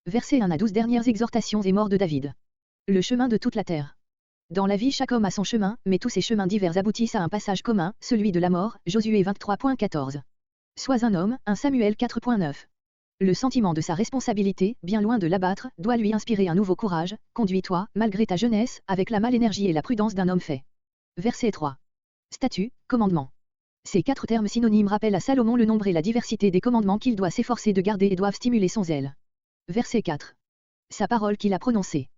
Versets 1 à 12 dernières exhortations et morts de David. Le chemin de toute la terre. Dans la vie chaque homme a son chemin, mais tous ces chemins divers aboutissent à un passage commun, celui de la mort, Josué 23.14. Sois un homme, 1 Samuel 4.9. Le sentiment de sa responsabilité, bien loin de l'abattre, doit lui inspirer un nouveau courage. Conduis-toi, malgré ta jeunesse, avec la malénergie et la prudence d'un homme fait. Verset 3. Statut, commandement. Ces 4 termes synonymes rappellent à Salomon le nombre et la diversité des commandements qu'il doit s'efforcer de garder et doivent stimuler son zèle. Verset 4. Sa parole qu'il a prononcée.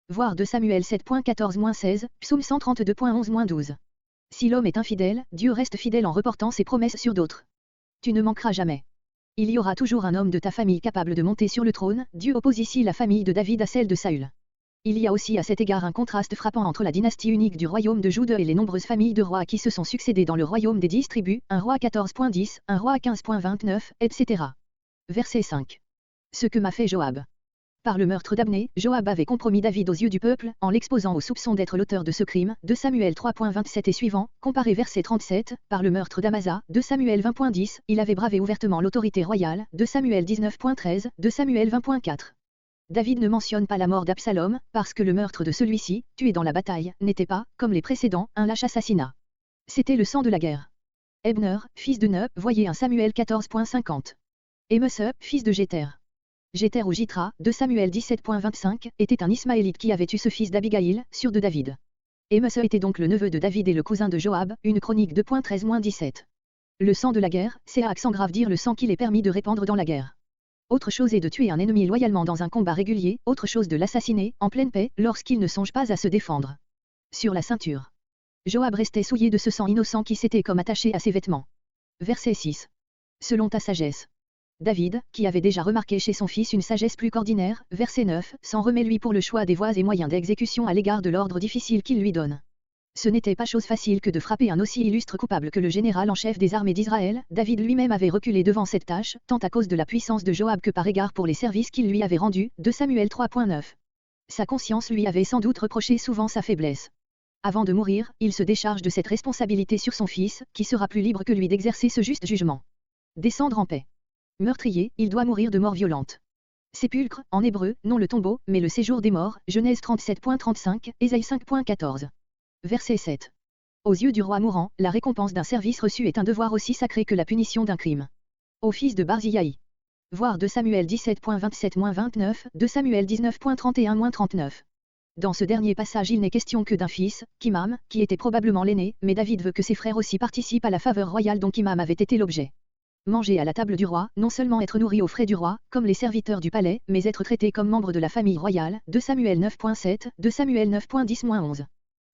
Voir 2 Samuel 7.14-16, Psaume 132.11-12. Si l'homme est infidèle, Dieu reste fidèle en reportant ses promesses sur d'autres. Tu ne manqueras jamais. Il y aura toujours un homme de ta famille capable de monter sur le trône. Dieu oppose ici la famille de David à celle de Saül. Il y a aussi à cet égard un contraste frappant entre la dynastie unique du royaume de Juda et les nombreuses familles de rois qui se sont succédés dans le royaume des 10 tribus, un roi 14.10, un roi 15.29, etc. Verset 5. Ce que m'a fait Joab. Par le meurtre d'Abné, Joab avait compromis David aux yeux du peuple, en l'exposant au soupçon d'être l'auteur de ce crime, 2 Samuel 3.27 et suivant, comparé verset 37, par le meurtre d'Amasa, 2 Samuel 20.10, il avait bravé ouvertement l'autorité royale, 2 Samuel 19.13, 2 Samuel 20.4. David ne mentionne pas la mort d'Absalom, parce que le meurtre de celui-ci, tué dans la bataille, n'était pas, comme les précédents, un lâche assassinat. C'était le sang de la guerre. Ebner, fils de Neup, voyez 1 Samuel 14.50. Et Messe, fils de Jéter. Jéter ou Jitra, 2 Samuel 17.25, était un Ismaélite qui avait eu ce fils d'Abigaïl, sûr de David. Et Messe était donc le neveu de David et le cousin de Joab, une chronique 2.13-17. Le sang de la guerre, c'est à accent grave dire le sang qu'il est permis de répandre dans la guerre. Autre chose est de tuer un ennemi loyalement dans un combat régulier, autre chose de l'assassiner, en pleine paix, lorsqu'il ne songe pas à se défendre. Sur la ceinture. Joab restait souillé de ce sang innocent qui s'était comme attaché à ses vêtements. Verset 6. Selon ta sagesse. David, qui avait déjà remarqué chez son fils une sagesse plus qu'ordinaire, verset 9, s'en remet lui pour le choix des voies et moyens d'exécution à l'égard de l'ordre difficile qu'il lui donne. Ce n'était pas chose facile que de frapper un aussi illustre coupable que le général en chef des armées d'Israël. David lui-même avait reculé devant cette tâche, tant à cause de la puissance de Joab que par égard pour les services qu'il lui avait rendus, 2 Samuel 3.9. Sa conscience lui avait sans doute reproché souvent sa faiblesse. Avant de mourir, il se décharge de cette responsabilité sur son fils, qui sera plus libre que lui d'exercer ce juste jugement. Descendre en paix. Meurtrier, il doit mourir de mort violente. Sépulcre, en hébreu, non le tombeau, mais le séjour des morts, Genèse 37.35, Ésaïe 5.14. Verset 7. Aux yeux du roi mourant, la récompense d'un service reçu est un devoir aussi sacré que la punition d'un crime. Au fils de Barzillaï. Voir 2 Samuel 17.27-29, 2 Samuel 19.31-39. Dans ce dernier passage il n'est question que d'un fils, Kimham, qui était probablement l'aîné, mais David veut que ses frères aussi participent à la faveur royale dont Kimham avait été l'objet. Manger à la table du roi, non seulement être nourri aux frais du roi, comme les serviteurs du palais, mais être traité comme membre de la famille royale, 2 Samuel 9.7, 2 Samuel 9.10-11.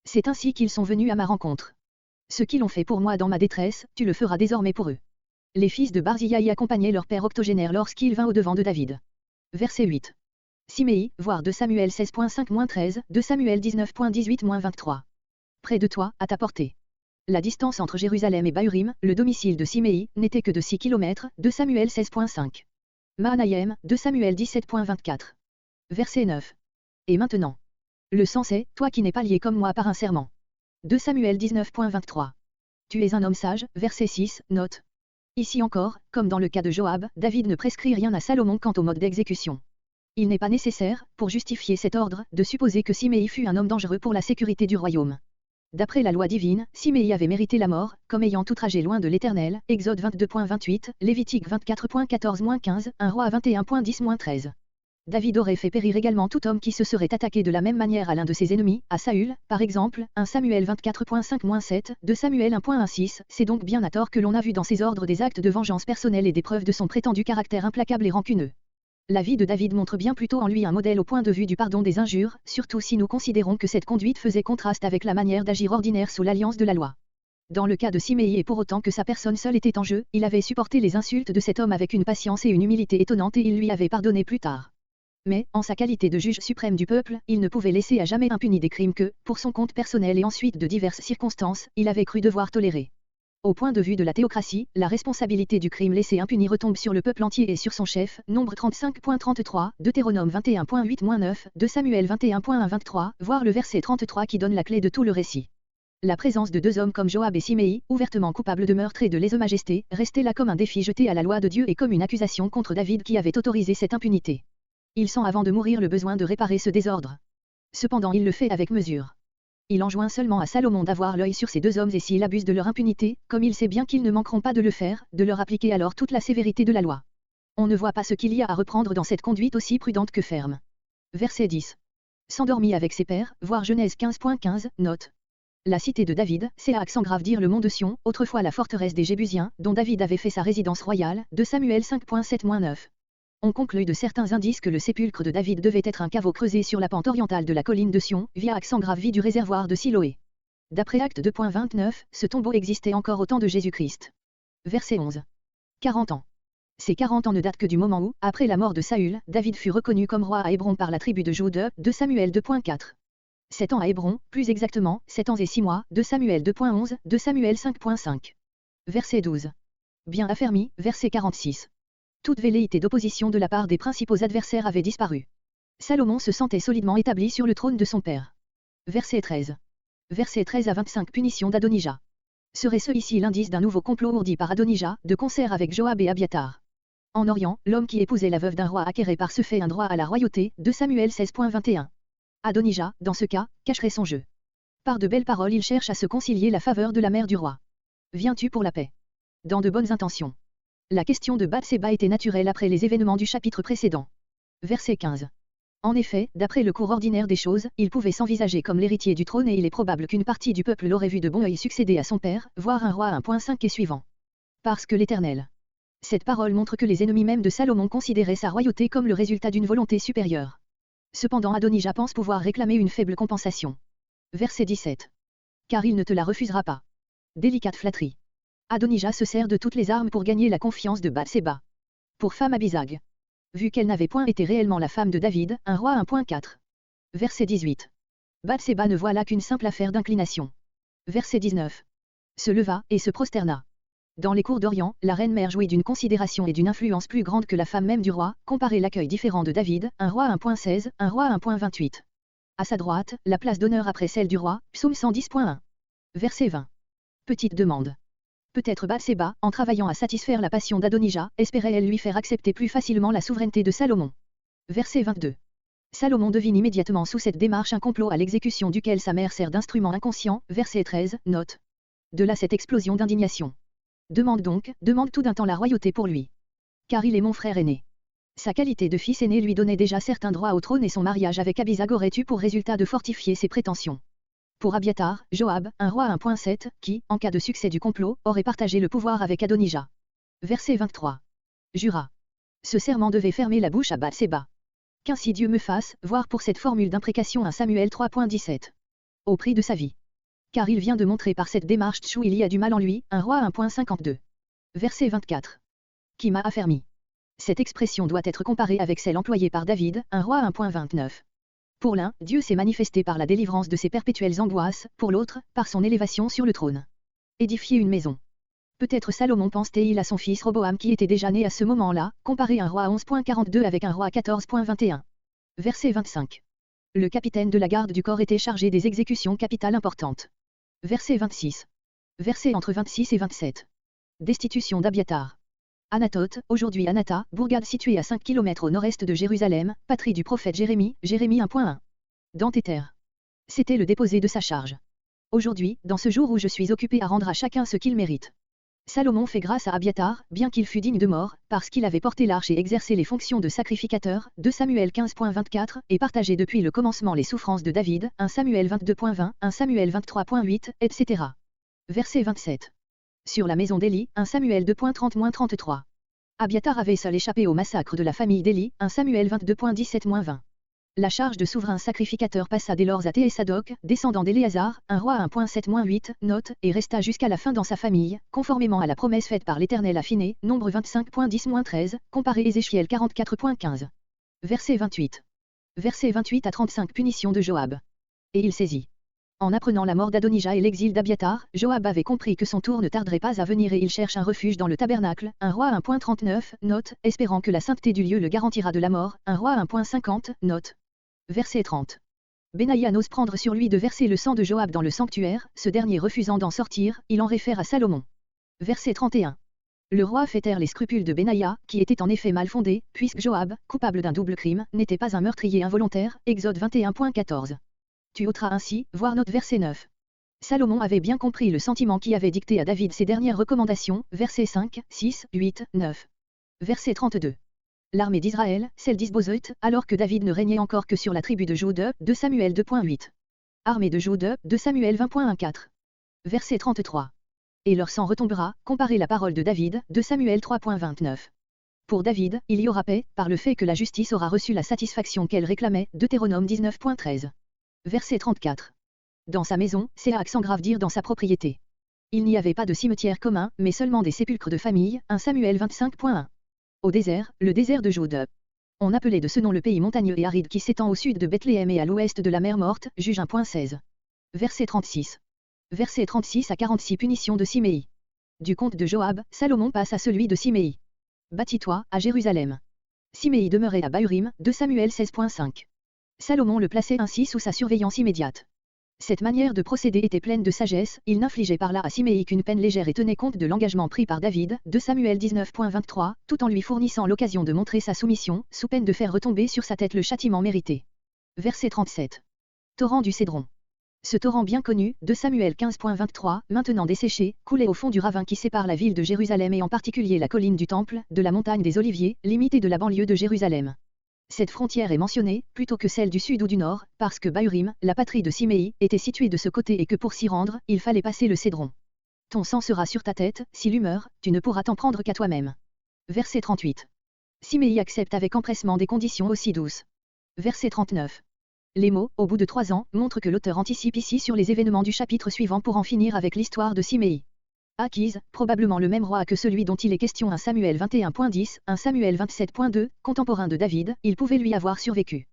C'est ainsi qu'ils sont venus à ma rencontre. Ce qu'ils ont fait pour moi dans ma détresse, tu le feras désormais pour eux. Les fils de Barzillaï accompagnaient leur père octogénaire lorsqu'il vint au-devant de David. Verset 8. Siméi, voir 2 Samuel 16.5-13, 2 Samuel 19.18-23. Près de toi, à ta portée. La distance entre Jérusalem et Bahurim, le domicile de Siméi, n'était que de 6 km, 2 Samuel 16.5. Mahanaïm, 2 Samuel 17.24. Verset 9. Et maintenant. Le sens est, toi qui n'es pas lié comme moi par un serment. 2 Samuel 19.23. Tu es un homme sage, verset 6, note. Ici encore, comme dans le cas de Joab, David ne prescrit rien à Salomon quant au mode d'exécution. Il n'est pas nécessaire, pour justifier cet ordre, de supposer que Siméi fut un homme dangereux pour la sécurité du royaume. D'après la loi divine, Siméi avait mérité la mort, comme ayant outragé loin de l'Éternel, Exode 22.28, Lévitique 24.14-15, 1 Roi 21.10-13. David aurait fait périr également tout homme qui se serait attaqué de la même manière à l'un de ses ennemis, à Saül, par exemple, 1 Samuel 24.5-7, 2 Samuel 1.16, c'est donc bien à tort que l'on a vu dans ses ordres des actes de vengeance personnelle et des preuves de son prétendu caractère implacable et rancuneux. La vie de David montre bien plutôt en lui un modèle au point de vue du pardon des injures, surtout si nous considérons que cette conduite faisait contraste avec la manière d'agir ordinaire sous l'alliance de la loi. Dans le cas de Siméi et pour autant que sa personne seule était en jeu, il avait supporté les insultes de cet homme avec une patience et une humilité étonnantes et il lui avait pardonné plus tard. Mais, en sa qualité de juge suprême du peuple, il ne pouvait laisser à jamais impunis des crimes que, pour son compte personnel et ensuite de diverses circonstances, il avait cru devoir tolérer. Au point de vue de la théocratie, la responsabilité du crime laissé impuni retombe sur le peuple entier et sur son chef, Nombre 35.33, Deutéronome 21.8-9, 2 Samuel 21.1-23, voire le verset 33 qui donne la clé de tout le récit. La présence de deux hommes comme Joab et Siméi, ouvertement coupables de meurtre et de lèse-majesté, restait là comme un défi jeté à la loi de Dieu et comme une accusation contre David qui avait autorisé cette impunité. Il sent avant de mourir le besoin de réparer ce désordre. Cependant il le fait avec mesure. Il enjoint seulement à Salomon d'avoir l'œil sur ces deux hommes et s'il abuse de leur impunité, comme il sait bien qu'ils ne manqueront pas de le faire, de leur appliquer alors toute la sévérité de la loi. On ne voit pas ce qu'il y a à reprendre dans cette conduite aussi prudente que ferme. Verset 10. S'endormit avec ses pères, voir Genèse 15.15, note. La cité de David, c'est à accent grave dire le mont de Sion, autrefois la forteresse des Jébusiens, dont David avait fait sa résidence royale, de Samuel 5.7-9. On conclut de certains indices que le sépulcre de David devait être un caveau creusé sur la pente orientale de la colline de Sion, via accent grave vie du réservoir de Siloé. D'après Acte 2.29, ce tombeau existait encore au temps de Jésus-Christ. Verset 11. 40 ans. Ces 40 ans ne datent que du moment où, après la mort de Saül, David fut reconnu comme roi à Hébron par la tribu de Juda, de Samuel 2.4. 7 ans à Hébron, plus exactement, 7 ans et 6 mois, de Samuel 2.11, de Samuel 5.5. Verset 12. Bien affermi, verset 46. Toute velléité d'opposition de la part des principaux adversaires avait disparu. Salomon se sentait solidement établi sur le trône de son père. Verset 13. Verset 13 à 25 Punition d'Adonija. Serait-ce ici l'indice d'un nouveau complot ourdi par Adonija, de concert avec Joab et Abiathar? En Orient, l'homme qui épousait la veuve d'un roi acquérait par ce fait un droit à la royauté, de Samuel 16.21. Adonija, dans ce cas, cacherait son jeu. Par de belles paroles il cherche à se concilier la faveur de la mère du roi. Viens-tu pour la paix? Dans de bonnes intentions. La question de Bathséba était naturelle après les événements du chapitre précédent. Verset 15. En effet, d'après le cours ordinaire des choses, il pouvait s'envisager comme l'héritier du trône et il est probable qu'une partie du peuple l'aurait vu de bon œil succéder à son père, voire un roi 1.5 et suivant. Parce que l'Éternel. Cette parole montre que les ennemis même de Salomon considéraient sa royauté comme le résultat d'une volonté supérieure. Cependant Adonija pense pouvoir réclamer une faible compensation. Verset 17. Car il ne te la refusera pas. Délicate flatterie. Adonija se sert de toutes les armes pour gagner la confiance de Bathséba. Pour femme Abisag. Vu qu'elle n'avait point été réellement la femme de David, un roi 1.4. Verset 18. Bathséba ne voit là qu'une simple affaire d'inclination. Verset 19. Se leva, et se prosterna. Dans les cours d'Orient, la reine-mère jouit d'une considération et d'une influence plus grande que la femme même du roi, comparez l'accueil différent de David, un roi 1.16, un roi 1.28. À sa droite, la place d'honneur après celle du roi, psaume 110.1. Verset 20. Petite demande. Peut-être Bathséba, en travaillant à satisfaire la passion d'Adonija, espérait-elle lui faire accepter plus facilement la souveraineté de Salomon. Verset 22. Salomon devine immédiatement sous cette démarche un complot à l'exécution duquel sa mère sert d'instrument inconscient, verset 13, note. De là cette explosion d'indignation. Demande donc, demande tout d'un temps la royauté pour lui. Car il est mon frère aîné. Sa qualité de fils aîné lui donnait déjà certains droits au trône et son mariage avec Abisag aurait eu pour résultat de fortifier ses prétentions. Pour Abiathar, Joab, un roi 1.7, qui, en cas de succès du complot, aurait partagé le pouvoir avec Adonija. Verset 23. Jura. Ce serment devait fermer la bouche à Bathséba. Qu'ainsi Dieu me fasse, voir pour cette formule d'imprécation un Samuel 3.17. Au prix de sa vie. Car il vient de montrer par cette démarche Tchou il y a du mal en lui, un roi 1.52. Verset 24. Qui m'a affermi. Cette expression doit être comparée avec celle employée par David, un roi 1.29. Pour l'un, Dieu s'est manifesté par la délivrance de ses perpétuelles angoisses, pour l'autre, par son élévation sur le trône. Édifier une maison. Peut-être Salomon pense-t-il à son fils Roboam qui était déjà né à ce moment-là, comparé un roi 11.42 avec un roi 14.21. Verset 25. Le capitaine de la garde du corps était chargé des exécutions capitales importantes. Verset 26. Verset entre 26 et 27. Destitution d'Abiathar. Anatote, aujourd'hui Anatha, bourgade située à 5 km au nord-est de Jérusalem, patrie du prophète Jérémie, Jérémie 1.1. Dans tes terres. C'était le déposé de sa charge. Aujourd'hui, dans ce jour où je suis occupé à rendre à chacun ce qu'il mérite. Salomon fait grâce à Abiathar, bien qu'il fût digne de mort, parce qu'il avait porté l'arche et exercé les fonctions de sacrificateur, 2 Samuel 15.24, et partagé depuis le commencement les souffrances de David, 1 Samuel 22.20, 1 Samuel 23.8, etc. Verset 27. Sur la maison d'Élie, 1 Samuel 2.30-33. Abiathar avait seul échappé au massacre de la famille d'Élie, 1 Samuel 22.17-20. La charge de souverain sacrificateur passa dès lors à Thésadoc, descendant d'Éléazar, un roi 1.7-8, note, et resta jusqu'à la fin dans sa famille, conformément à la promesse faite par l'Éternel affiné, Nombre 25.10-13, comparé Ézéchiel 44.15. Verset 28. Verset 28 à 35 Punition de Joab. Et il saisit. En apprenant la mort d'Adonija et l'exil d'Abiathar, Joab avait compris que son tour ne tarderait pas à venir et il cherche un refuge dans le tabernacle, un roi 1.39, note, espérant que la sainteté du lieu le garantira de la mort, un roi 1.50, note. Verset 30. Benaïa n'ose prendre sur lui de verser le sang de Joab dans le sanctuaire, ce dernier refusant d'en sortir, il en réfère à Salomon. Verset 31. Le roi fait taire les scrupules de Benaïa, qui étaient en effet mal fondés, puisque Joab, coupable d'un double crime, n'était pas un meurtrier involontaire, Exode 21.14. Tu ôteras ainsi, voir note verset 9. Salomon avait bien compris le sentiment qui avait dicté à David ses dernières recommandations, versets 5, 6, 8, 9. Verset 32. L'armée d'Israël, celle d'Isbozoït, alors que David ne régnait encore que sur la tribu de Juda, 2 Samuel 2.8. Armée de Juda, 2 Samuel 20.14. Verset 33. Et leur sang retombera, comparez la parole de David, 2 Samuel 3.29. Pour David, il y aura paix, par le fait que la justice aura reçu la satisfaction qu'elle réclamait, Deutéronome 19.13. Verset 34. Dans sa maison, c'est à accent grave dire dans sa propriété. Il n'y avait pas de cimetière commun, mais seulement des sépulcres de famille, 1 Samuel 25.1. Au désert, le désert de Juda. On appelait de ce nom le pays montagneux et aride qui s'étend au sud de Bethléem et à l'ouest de la mer Morte, Juge 1.16. Verset 36. Versets 36 à 46 Punition de Siméi. Du conte de Joab, Salomon passe à celui de Siméi. Bâtis-toi, à Jérusalem. Siméi demeurait à Bahurim, 2 Samuel 16.5. Salomon le plaçait ainsi sous sa surveillance immédiate. Cette manière de procéder était pleine de sagesse, il n'infligeait par là à Siméi qu'une peine légère et tenait compte de l'engagement pris par David, 2 Samuel 19.23, tout en lui fournissant l'occasion de montrer sa soumission, sous peine de faire retomber sur sa tête le châtiment mérité. Verset 37. Torrent du Cédron. Ce torrent bien connu, 2 Samuel 15.23, maintenant desséché, coulait au fond du ravin qui sépare la ville de Jérusalem et en particulier la colline du Temple, de la montagne des Oliviers, limitée de la banlieue de Jérusalem. Cette frontière est mentionnée, plutôt que celle du sud ou du nord, parce que Bahurim, la patrie de Siméi, était située de ce côté et que pour s'y rendre, il fallait passer le Cédron. Ton sang sera sur ta tête, si l'humeur, tu ne pourras t'en prendre qu'à toi-même. Verset 38. Siméi accepte avec empressement des conditions aussi douces. Verset 39. Les mots, au bout de 3 ans, montrent que l'auteur anticipe ici sur les événements du chapitre suivant pour en finir avec l'histoire de Siméi. Akise, probablement le même roi que celui dont il est question 1 Samuel 21.10, 1 Samuel 27.2, contemporain de David, il pouvait lui avoir survécu.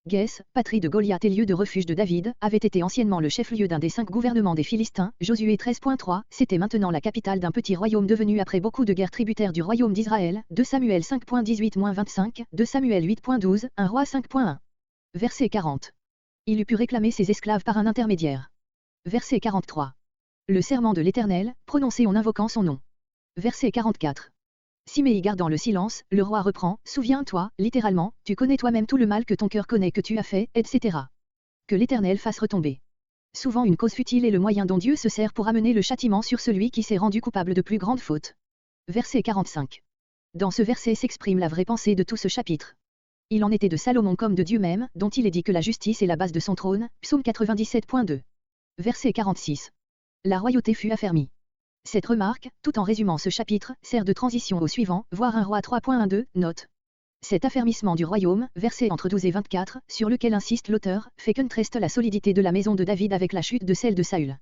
Gès, patrie de Goliath et lieu de refuge de David, avait été anciennement le chef-lieu d'un des 5 gouvernements des Philistins, Josué 13.3, c'était maintenant la capitale d'un petit royaume devenu après beaucoup de guerres tributaires du royaume d'Israël, 2 Samuel 5.18-25, 2 Samuel 8.12, 1 Roi 5.1. Verset 40. Il eût pu réclamer ses esclaves par un intermédiaire. Verset 43. Le serment de l'Éternel, prononcé en invoquant son nom. Verset 44. Siméi gardant le silence, le roi reprend, souviens-toi, littéralement, tu connais toi-même tout le mal que ton cœur connaît que tu as fait, etc. Que l'Éternel fasse retomber. Souvent une cause futile est le moyen dont Dieu se sert pour amener le châtiment sur celui qui s'est rendu coupable de plus grandes fautes. Verset 45. Dans ce verset s'exprime la vraie pensée de tout ce chapitre. Il en était de Salomon comme de Dieu même, dont il est dit que la justice est la base de son trône, Psaume 97.2. Verset 46. La royauté fut affermie. Cette remarque, tout en résumant ce chapitre, sert de transition au suivant, voir 1 Roi 3.12, note. Cet affermissement du royaume, versets entre 12 et 24, sur lequel insiste l'auteur, fait contraste la solidité de la maison de David avec la chute de celle de Saül.